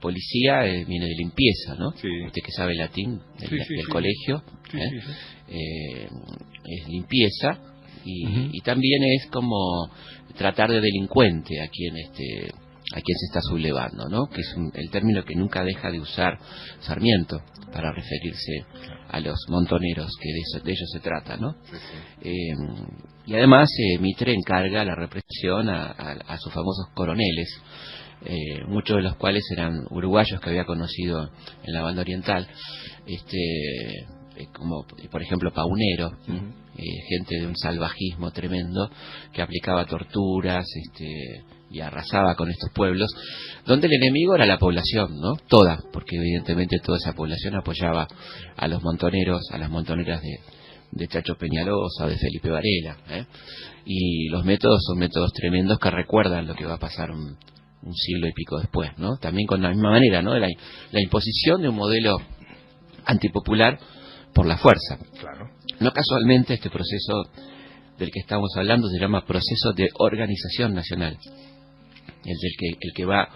policía viene de limpieza, ¿no? Sí. Usted que sabe latín del colegio, es limpieza, y también es como tratar de delincuente a quien se está sublevando, ¿no? Que es el término que nunca deja de usar Sarmiento para referirse a los montoneros, que de ellos se trata, ¿no? Y además Mitre encarga la represión a sus famosos coroneles, muchos de los cuales eran uruguayos que había conocido en la banda oriental, como por ejemplo Paunero, gente de un salvajismo tremendo que aplicaba torturas y arrasaba con estos pueblos, donde el enemigo era la población, ¿no? Toda, porque evidentemente toda esa población apoyaba a los montoneros, a las montoneras de Chacho Peñalosa, de Felipe Varela, y los métodos son métodos tremendos que recuerdan lo que va a pasar un siglo y pico después, ¿no? También con la misma manera, ¿no? La imposición de un modelo antipopular por la fuerza. Claro. No casualmente este proceso del que estamos hablando se llama proceso de organización nacional, el que va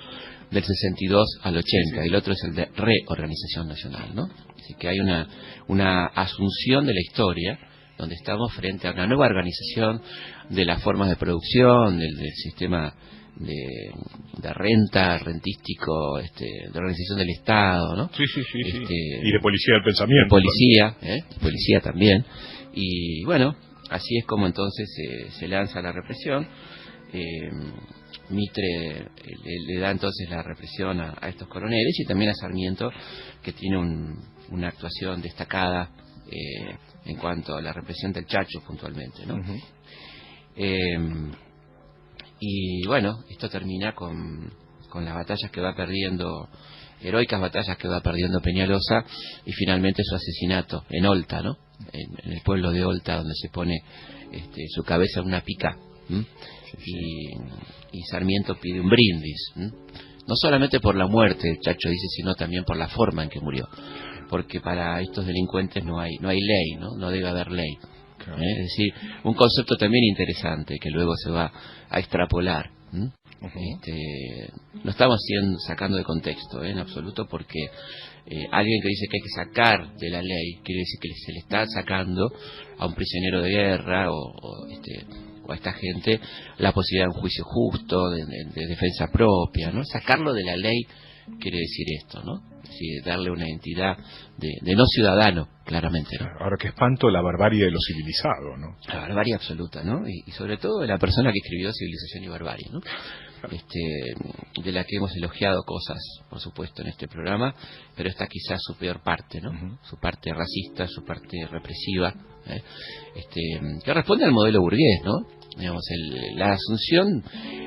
del 62 al 80, y el otro es el de reorganización nacional, ¿no? Así que hay una asunción de la historia donde estamos frente a una nueva organización de las formas de producción, del sistema de renta, rentístico, de organización del Estado, ¿no? Y de policía del pensamiento. Policía también. Y bueno, así es como entonces se lanza la represión. Mitre le da entonces la represión a estos coroneles, y también a Sarmiento, que tiene una actuación destacada en cuanto a la represión del Chacho puntualmente, ¿no? Y bueno, esto termina con las batallas que va perdiendo, heroicas batallas que va perdiendo Peñalosa, y finalmente su asesinato en Olta, ¿no? En el pueblo de Olta, donde se pone su cabeza en una pica, y Sarmiento pide un brindis, no solamente por la muerte, el Chacho dice, sino también por la forma en que murió, porque para estos delincuentes no hay ley, no debe haber ley. Claro. Es decir, un concepto también interesante que luego se va a extrapolar. No estamos sacando de contexto en absoluto, porque alguien que dice que hay que sacar de la ley quiere decir que se le está sacando a un prisionero de guerra o a esta gente la posibilidad de un juicio justo, de defensa propia, ¿no? Sacarlo de la ley quiere decir esto, ¿no? Es decir, darle una identidad de no ciudadano, claramente, ¿no? Ahora, qué espanto la barbarie de lo civilizado, ¿no? La barbarie absoluta, ¿no? Y sobre todo de la persona que escribió Civilización y Barbarie, ¿no? de la que hemos elogiado cosas, por supuesto, en este programa, pero esta quizás su peor parte, ¿no? Su parte racista, su parte represiva, que responde al modelo burgués, ¿no? Digamos, la asunción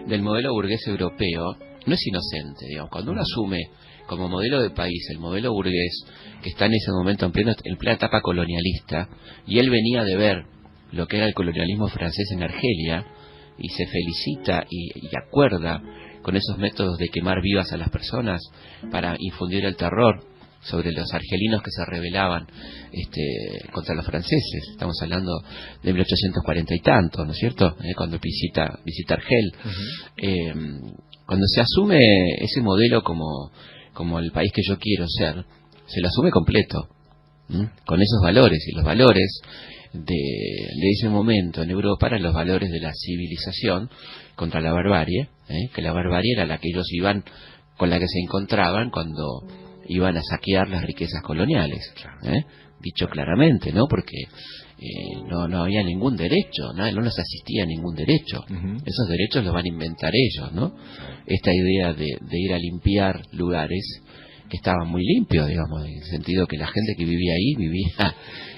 del modelo burgués europeo no es inocente, digamos. Cuando uno asume como modelo de país el modelo burgués, que está en ese momento en plena etapa colonialista, y él venía de ver lo que era el colonialismo francés en Argelia, y se felicita y acuerda con esos métodos de quemar vivas a las personas para infundir el terror sobre los argelinos que se rebelaban contra los franceses. Estamos hablando de 1840 y tanto, ¿no es cierto? Cuando visita Argel. Cuando se asume ese modelo como el país que yo quiero ser, se lo asume completo, con esos valores, y los valores de ese momento en Europa eran los valores de la civilización contra la barbarie, que la barbarie era la que ellos con la que se encontraban cuando iban a saquear las riquezas coloniales, dicho claramente, ¿no? Porque no había ningún derecho, no les asistía ningún derecho. Esos derechos los van a inventar ellos, ¿no? Esta idea de ir a limpiar lugares que estaban muy limpios, digamos, en el sentido que la gente que vivía ahí vivía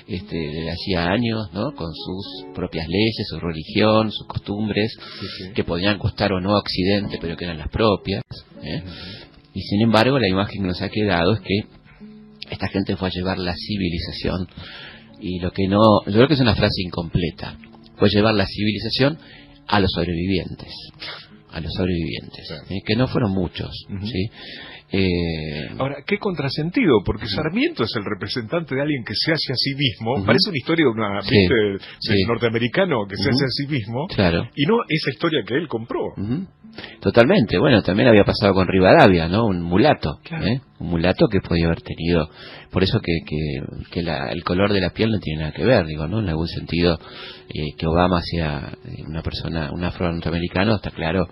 desde hacía años, ¿no? Con sus propias leyes, su religión, sus costumbres, que podían costar o no a Occidente, pero que eran las propias, Y sin embargo, la imagen que nos ha quedado es que esta gente fue a llevar la civilización, y yo creo que es una frase incompleta, fue llevar la civilización a los sobrevivientes, que no fueron muchos, ¿sí? Ahora, qué contrasentido, porque Sarmiento es el representante de alguien que se hace a sí mismo. Parece una historia del norteamericano que se hace a sí mismo, claro. Y no esa historia que él compró. Totalmente. Bueno, también había pasado con Rivadavia, ¿no? Un mulato, claro. Un mulato que podía haber tenido, por eso que el color de la piel no tiene nada que ver, digo, ¿no? En algún sentido, que Obama sea un afroamericano, está claro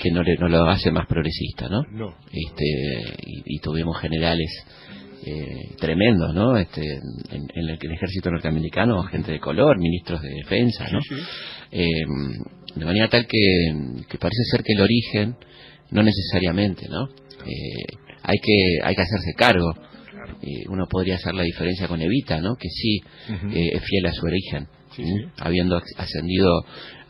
que no lo hace más progresista, ¿no? No. Y tuvimos generales tremendos, ¿no? En el ejército norteamericano, gente de color, ministros de defensa, ¿no? De manera tal que parece ser que el origen no necesariamente, ¿no? Hay que hacerse cargo. Uno podría hacer la diferencia con Evita, ¿no? Que sí es fiel a su origen, habiendo ascendido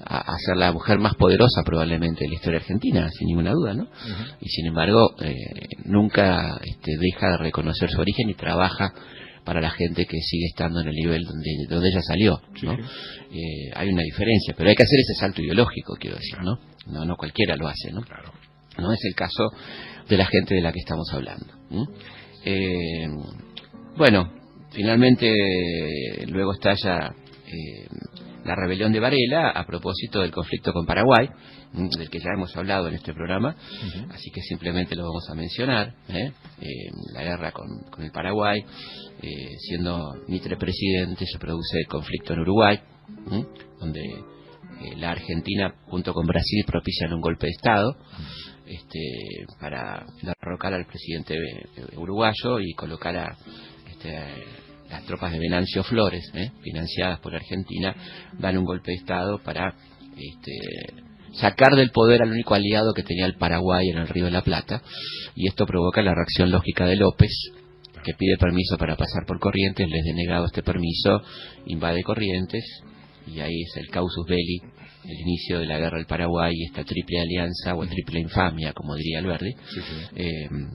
a ser la mujer más poderosa probablemente de la historia argentina, sin ninguna duda, ¿no? Y sin embargo nunca deja de reconocer su origen y trabaja para la gente que sigue estando en el nivel donde ella salió, ¿no? Hay una diferencia, pero hay que hacer ese salto ideológico, quiero decir, ¿no? No cualquiera lo hace, ¿no? Claro. No es el caso de la gente de la que estamos hablando. Bueno, finalmente luego estalla la rebelión de Varela a propósito del conflicto con Paraguay, del que ya hemos hablado en este programa, así que simplemente lo vamos a mencionar, la guerra con el Paraguay, siendo Mitre presidente se produce el conflicto en Uruguay, donde la Argentina junto con Brasil propician un golpe de Estado para derrocar al presidente uruguayo y colocar a las tropas de Venancio Flores, financiadas por Argentina, dan un golpe de Estado para sacar del poder al único aliado que tenía el Paraguay en el Río de la Plata, y esto provoca la reacción lógica de López, que pide permiso para pasar por Corrientes, les denegado este permiso, invade Corrientes, y ahí es el casus belli, el inicio de la guerra del Paraguay, y esta triple alianza, o triple infamia, como diría Alberdi,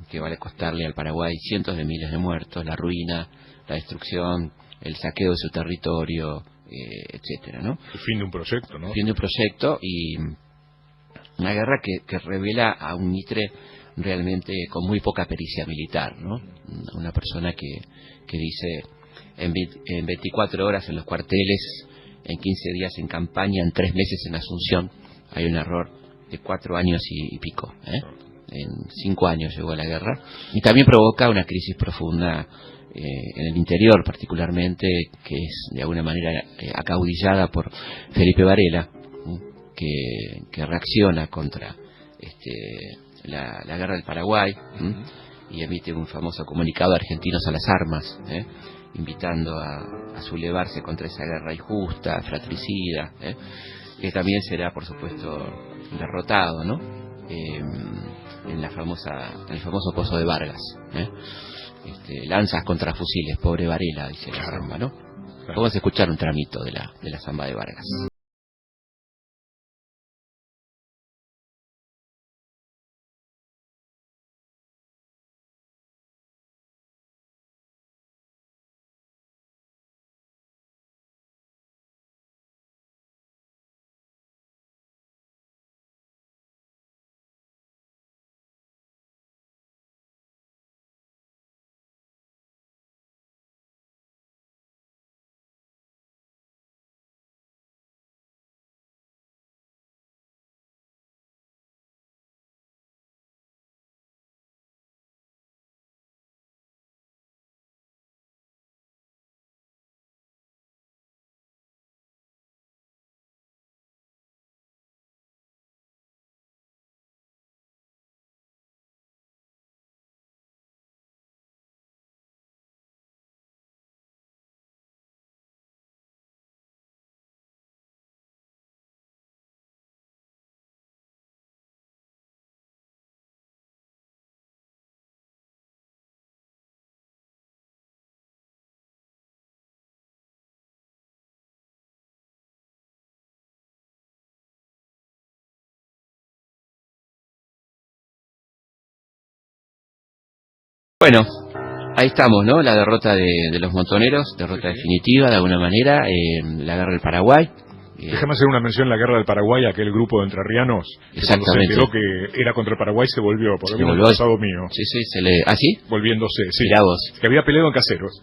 que va a costarle al Paraguay cientos de miles de muertos, la ruina, la destrucción, el saqueo de su territorio, etcétera, ¿no? El fin de un proyecto, ¿no? El fin de un proyecto, y una guerra que revela a un Mitre realmente con muy poca pericia militar, ¿no? Una persona que dice en 24 horas en los cuarteles, en 15 días en campaña, en 3 meses en Asunción. Hay un error de 4 años y pico, en 5 años llegó a la guerra, y también provoca una crisis profunda en el interior, particularmente, que es de alguna manera acaudillada por Felipe Varela, que reacciona contra la guerra del Paraguay, y emite un famoso comunicado: argentinos a las armas, invitando a sublevarse contra esa guerra injusta, fratricida, que también será, por supuesto, derrotado, ¿no? en el famoso pozo de Vargas. Lanzas contra fusiles, pobre Varela, dice la samba, ¿no? Vamos a escuchar un tramito de la samba de Vargas. Bueno, ahí estamos, ¿no? La derrota de los montoneros, derrota definitiva de alguna manera, la guerra del Paraguay. Déjame hacer una mención en la guerra del Paraguay, aquel grupo de entrerrianos que cuando se enteró que era contra el Paraguay se volvió, por lo menos el pasado mío. Sí, ¿ah, sí? Volviéndose, sí. Mirá vos. Que había peleado en Caseros.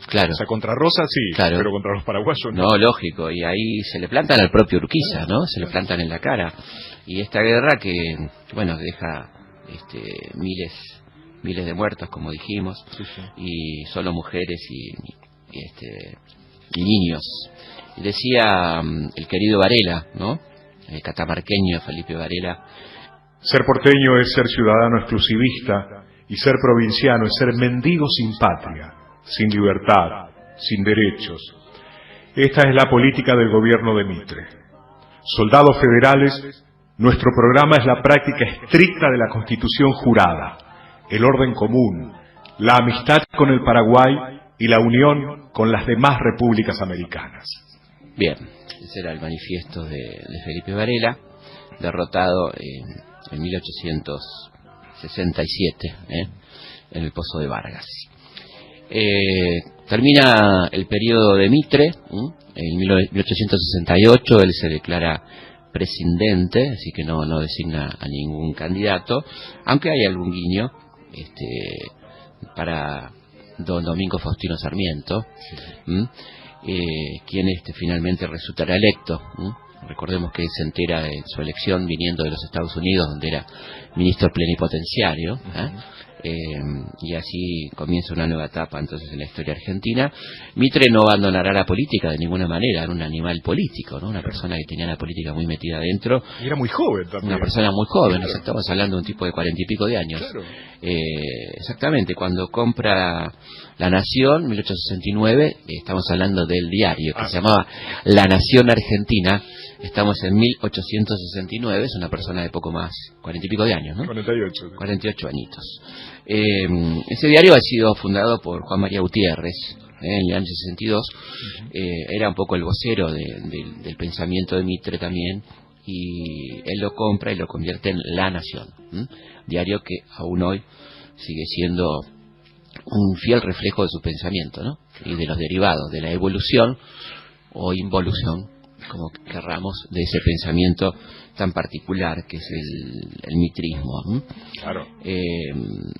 Claro. O sea, contra Rosa sí, claro, pero contra los paraguayos no. No, lógico, y ahí se le plantan al propio Urquiza, ¿no? Se le plantan en la cara. Y esta guerra que, bueno, deja miles de muertos, como dijimos, y solo mujeres y niños. Y decía el querido Varela, ¿no? El catamarqueño Felipe Varela: ser porteño es ser ciudadano exclusivista, y ser provinciano es ser mendigo sin patria, sin libertad, sin derechos. Esta es la política del gobierno de Mitre. Soldados federales, nuestro programa es la práctica estricta de la Constitución jurada, el orden común, la amistad con el Paraguay y la unión con las demás repúblicas americanas. Bien, ese era el manifiesto de Felipe Varela, derrotado en 1867, en el Pozo de Vargas. Termina el periodo de Mitre, en 1868 él se declara presidente, así que no designa a ningún candidato, aunque hay algún guiño para don Domingo Faustino Sarmiento, quien finalmente resultará electo. Recordemos que se entera de su elección viniendo de los Estados Unidos, donde era ministro plenipotenciario, y así comienza una nueva etapa entonces en la historia argentina. Mitre no abandonará la política de ninguna manera, era un animal político, ¿no? Una persona que tenía la política muy metida adentro. Y era muy joven también. Una persona muy joven, claro. Estamos hablando de un tipo de 40 y pico de años. Claro. Exactamente, cuando compra La Nación, 1869, estamos hablando del diario que se llamaba La Nación Argentina. Estamos en 1869, es una persona de poco más, 40 y pico de años, ¿no? 48. 48 añitos. Ese diario ha sido fundado por Juan María Gutiérrez, en el año 62. Era un poco el vocero del pensamiento de Mitre también, y él lo compra y lo convierte en La Nación, diario que aún hoy sigue siendo un fiel reflejo de su pensamiento, ¿no? Y de los derivados, de la evolución o involución, como querramos, de ese pensamiento tan particular que es el mitrismo. Claro. Tiene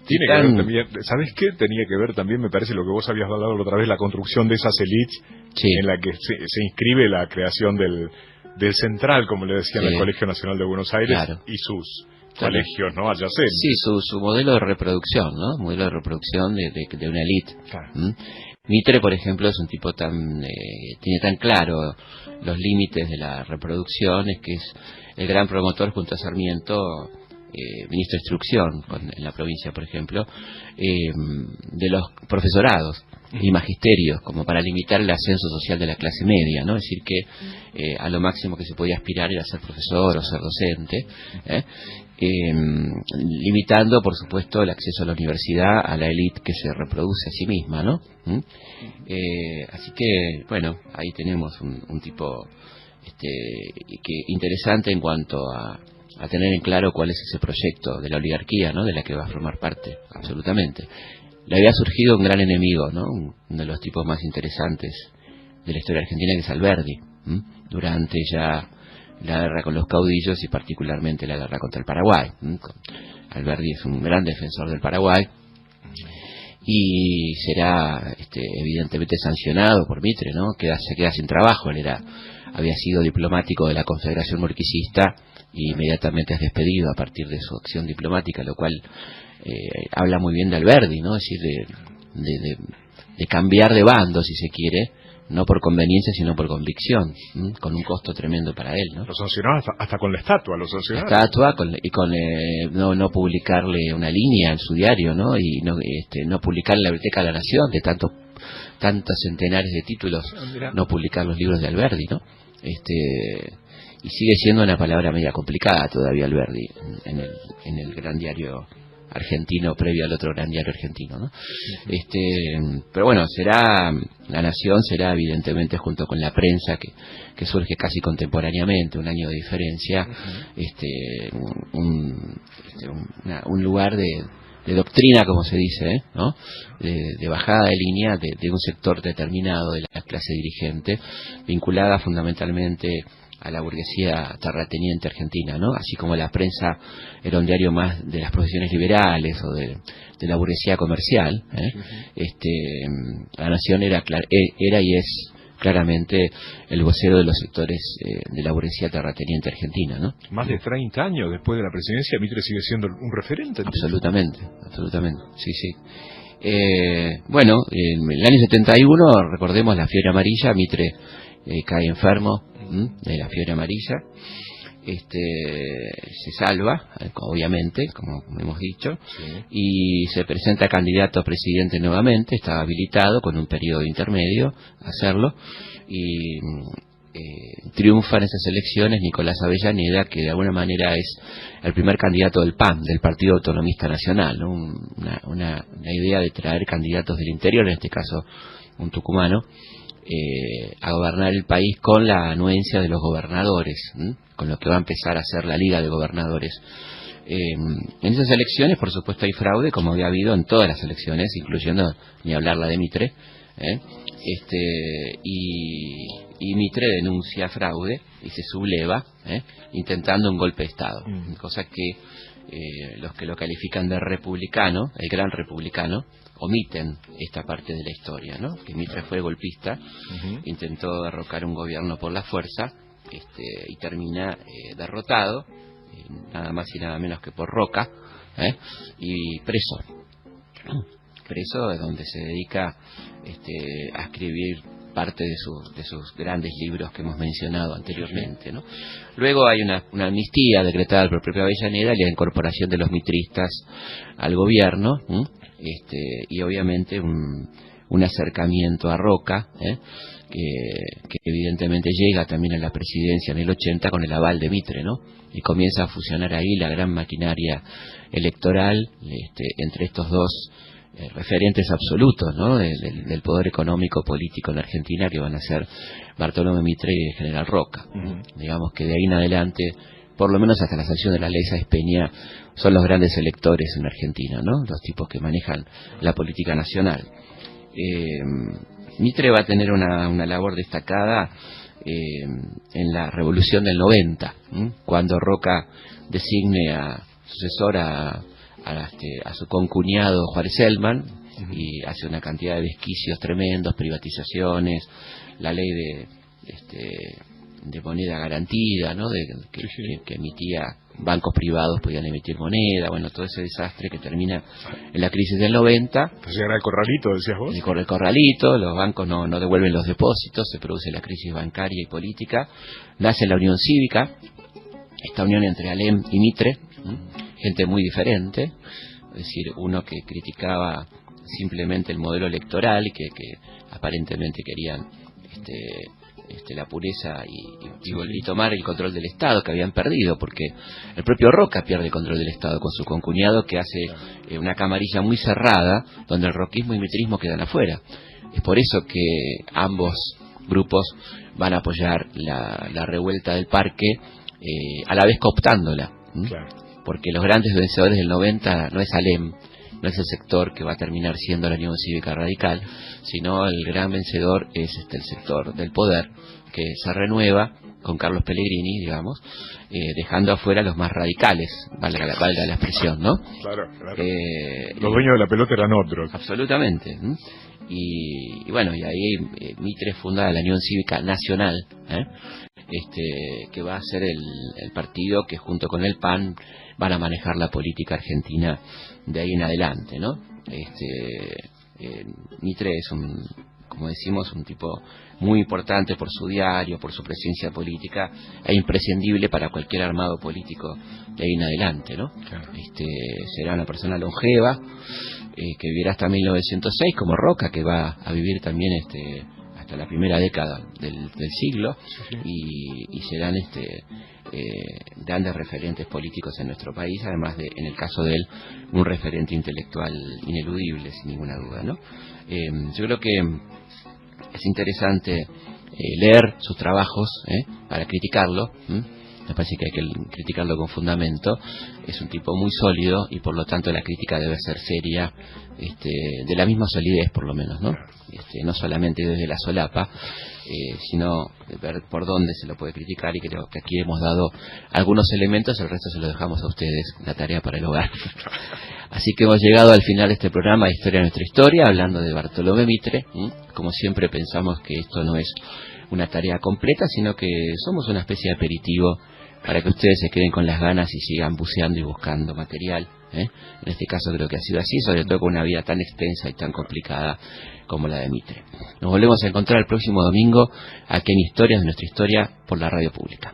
que ver también, ¿sabes qué? Tenía que ver también, me parece, lo que vos habías hablado la otra vez, la construcción de esas élites, en la que se inscribe la creación del central, como le decían, el Colegio Nacional de Buenos Aires, y sus colegios, ¿no? Adyacentes. Sí, su modelo de reproducción, ¿no? Modelo de reproducción de una élite. Claro. Mitre, por ejemplo, es un tipo tiene tan claro los límites de la reproducción, es que es el gran promotor junto a Sarmiento, ministro de Instrucción en la provincia, por ejemplo, de los profesorados y magisterios, como para limitar el ascenso social de la clase media, ¿no? Es decir, que a lo máximo que se podía aspirar era ser profesor o ser docente, limitando, por supuesto, el acceso a la universidad a la élite que se reproduce a sí misma, ¿no? Así que, bueno, ahí tenemos un tipo que interesante en cuanto a tener en claro cuál es ese proyecto de la oligarquía, ¿no? De la que va a formar parte, absolutamente. Le había surgido un gran enemigo, ¿no? Uno de los tipos más interesantes de la historia argentina, que es Alberdi, durante ya la guerra con los caudillos y particularmente la guerra contra el Paraguay. Alberdi es un gran defensor del Paraguay y será evidentemente sancionado por Mitre, ¿no? Se queda sin trabajo. Él había sido diplomático de la Confederación Murquicista y inmediatamente es despedido a partir de su acción diplomática, lo cual habla muy bien de Alberdi, ¿no? Es decir, de cambiar de bando, si se quiere, no por conveniencia sino por convicción, con un costo tremendo para él, ¿no? Lo sancionó hasta con la estatua, lo sancionó. La estatua y con no publicarle una línea en su diario, ¿no? Y no publicar en la Biblioteca de la Nación de tantos centenares de títulos, no publicar los libros de Alberdi, ¿no? Y sigue siendo una palabra media complicada todavía Alberdi en el gran diario argentino previo al otro gran diario argentino, ¿no? Pero bueno, La Nación será evidentemente, junto con la prensa que surge casi contemporáneamente, un año de diferencia, un lugar de doctrina, como se dice, ¿no? De bajada de línea de un sector determinado de la clase dirigente, vinculada fundamentalmente a la burguesía terrateniente argentina, ¿no? Así como la prensa era un diario más de las profesiones liberales o de la burguesía comercial, La Nación era y es claramente el vocero de los sectores de la burguesía terrateniente argentina, ¿no? Más de 30 años después de la presidencia, Mitre sigue siendo un referente. Absolutamente, sí. Bueno, en el año 71, recordemos la fiebre amarilla, Mitre cae enfermo de la fiebre amarilla, se salva, obviamente, como hemos dicho, y se presenta candidato a presidente nuevamente, estaba habilitado con un periodo intermedio a hacerlo, y triunfa en esas elecciones Nicolás Avellaneda, que de alguna manera es el primer candidato del PAN, del Partido Autonomista Nacional, ¿no? Una idea de traer candidatos del interior, en este caso un tucumano, a gobernar el país con la anuencia de los gobernadores, con lo que va a empezar a hacer la Liga de Gobernadores. En esas elecciones, por supuesto, hay fraude, como había habido en todas las elecciones, incluyendo, ni hablar, la de Mitre, y Mitre denuncia fraude y se subleva, intentando un golpe de Estado, cosa que los que lo califican de republicano, el gran republicano, omiten esta parte de la historia, ¿no? Que Mitre fue golpista, intentó derrocar un gobierno por la fuerza, y termina derrotado, nada más y nada menos que por Roca, y preso, donde se dedica a escribir parte de sus grandes libros que hemos mencionado anteriormente, ¿no? Luego hay una amnistía decretada por el propio Avellaneda y la incorporación de los mitristas al gobierno, y obviamente un acercamiento a Roca, que evidentemente llega también a la presidencia en el 80 con el aval de Mitre, ¿no? Y comienza a fusionar ahí la gran maquinaria electoral entre estos dos referentes absolutos, ¿no? del poder económico político en Argentina, que van a ser Bartolomé Mitre y el general Roca. Digamos que de ahí en adelante, por lo menos hasta la sanción de la ley Sáenz Peña, son los grandes electores en Argentina, ¿no? Los tipos que manejan la política nacional. Mitre va a tener una labor destacada en la Revolución del 90, cuando Roca designe a sucesor a su concuñado Juárez Celman, y hace una cantidad de desquicios tremendos, privatizaciones, la ley de moneda garantida, ¿no? Que emitía, bancos privados podían emitir moneda, bueno, todo ese desastre que termina en la crisis del 90. Pues era el corralito, decías vos. El corralito, los bancos no devuelven los depósitos, se produce la crisis bancaria y política, nace la Unión Cívica, esta unión entre Alem y Mitre, gente muy diferente, es decir, uno que criticaba simplemente el modelo electoral y que aparentemente querían la pureza y tomar el control del Estado que habían perdido, porque el propio Roca pierde el control del Estado con su concuñado, que hace una camarilla muy cerrada donde el roquismo y mitrismo quedan afuera. Es por eso que ambos grupos van a apoyar la revuelta del Parque, a la vez cooptándola, porque los grandes vencedores del 90 no es Alem, no es el sector que va a terminar siendo la Unión Cívica Radical, sino el gran vencedor es el sector del poder, que se renueva con Carlos Pellegrini, digamos, dejando afuera a los más radicales, valga la expresión, ¿no? Claro. Los dueños de la pelota eran otros. Absolutamente. Y bueno, y ahí Mitre funda la Unión Cívica Nacional, que va a ser el partido que junto con el PAN van a manejar la política argentina de ahí en adelante, ¿no? Mitre es como decimos, un tipo muy importante por su diario, por su presencia política, e imprescindible para cualquier armado político de ahí en adelante, ¿no? Claro. Será una persona longeva, que vivirá hasta 1906, como Roca, que va a vivir también hasta la primera década del siglo, y serán grandes referentes políticos en nuestro país, además de, en el caso de él, un referente intelectual ineludible, sin ninguna duda, ¿no? Yo creo que es interesante leer sus trabajos para criticarlo. Me parece que hay que criticarlo con fundamento. Es un tipo muy sólido y por lo tanto la crítica debe ser seria, de la misma solidez por lo menos, ¿no? No solamente desde la solapa, sino ver por dónde se lo puede criticar, y creo que aquí hemos dado algunos elementos, el resto se lo dejamos a ustedes, la tarea para el hogar. Así que hemos llegado al final de este programa de Historia de Nuestra Historia, hablando de Bartolomé Mitre. Como siempre pensamos que esto no es una tarea completa, sino que somos una especie de aperitivo para que ustedes se queden con las ganas y sigan buceando y buscando material. En este caso creo que ha sido así, sobre todo con una vida tan extensa y tan complicada como la de Mitre. Nos volvemos a encontrar el próximo domingo aquí en Historias de Nuestra Historia por la Radio Pública.